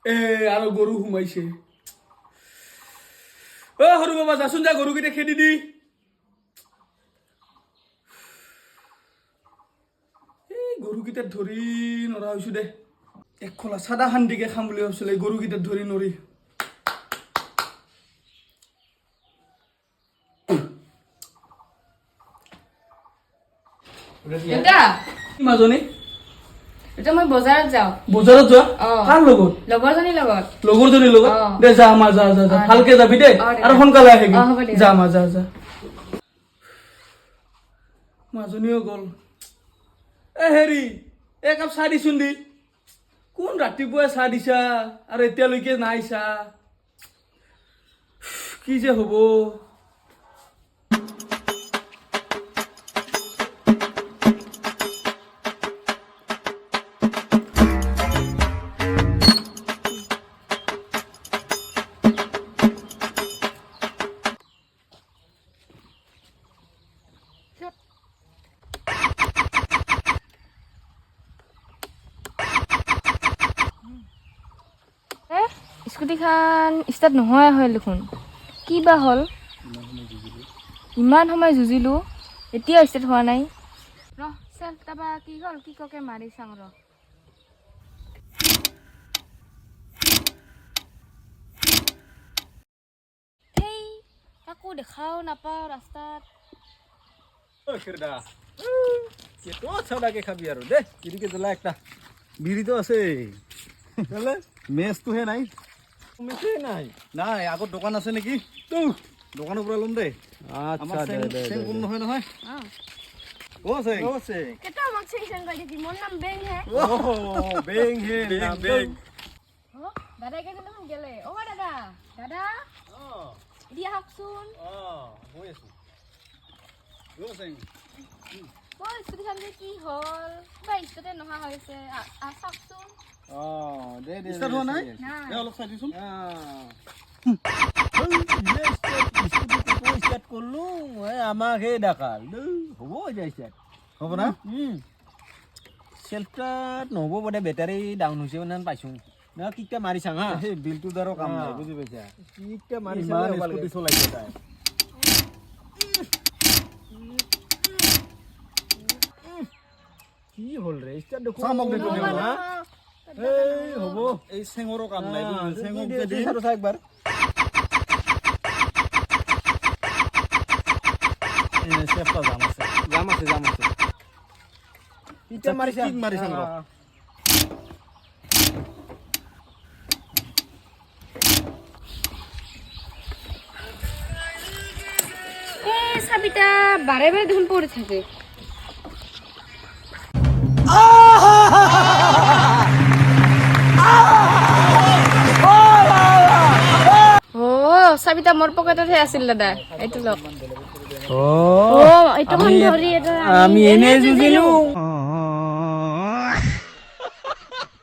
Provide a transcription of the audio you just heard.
আৰু গৰু সোমাইছে সৰু বাবা যাচোন যা গৰুকেইটা খেদি দি গৰুকেইটাত ধৰি নৰা হৈছো দে এক খোলা চাদা খান্দিকে খাম বুলি ভাবিছিলে গৰুকেইটাত ধৰি নৰি এটা মাজনী এটা মই বজাৰত যাওঁ বজাৰত যোৱা কাৰ লগত লগৰজনীৰ লগত দে যা মা যা যা যা ভালকে যাবি দে আৰু সোনকালে আহিবি যা মা যা যা মাজনীও গ'ল হেৰি একাপ চাহ দিচোন দি কোন ৰাতিপুৱাই চাহ দিছা আৰু এতিয়ালৈকে নাই চাহ কি যে হ'ব স্কুটিখন ষ্টাৰ্ট নোহোৱাই হ'ল দেখোন কি বা হ'ল ইমান সময় যুঁজিলোঁ এতিয়াও ষ্টাৰ্ট হোৱা নাই চেল্ফ তাৰপৰা কি হ'ল কি ককে মাৰি চাওঁ সেই কাকো দেখাও নাপাওঁ ৰাস্তাত খাবি আৰু দে কিৰিকে জ্বলা একটা বিড়িটো আছে মেচটোহে নাই নাই নাই আগত দোকান আছে নেকি দোকানৰ পৰা ল'ম দে নহয় নহয় কি হ'ল কিবা ষ্টাৰ্টে নহা হৈছে চাওকচোন অলপ চাই দিচোন করলো আমাকে ডাকাল হব যাইছে হ'ব না সেলফটা নহব বোধে বেটারি ডাউন হৈছে মানে পাইছো না কিটা মাৰি চাং হা সেই বিলটো দ্বাৰা কাম নাই বুজি পাইছা কিটা মাৰি ইমান স্কুটি চলাইছে তাই কি হল ৰে ষ্টাৰ্ট দেখো চামক দেখো না এই হ'ব এই চেঙৰো কাম নাই চেঙক দি আৰু চা একবাৰ চেফটা জাম আছে কিটা মাৰিছা কিক মাৰি চাং ৰ চাবিটা বাৰে বাৰে দেখোন পৰি থাকে চাবিটা মোৰ পকেটতহে আছিল দাদা এইটো লওক আমি এনে যুঁজিলো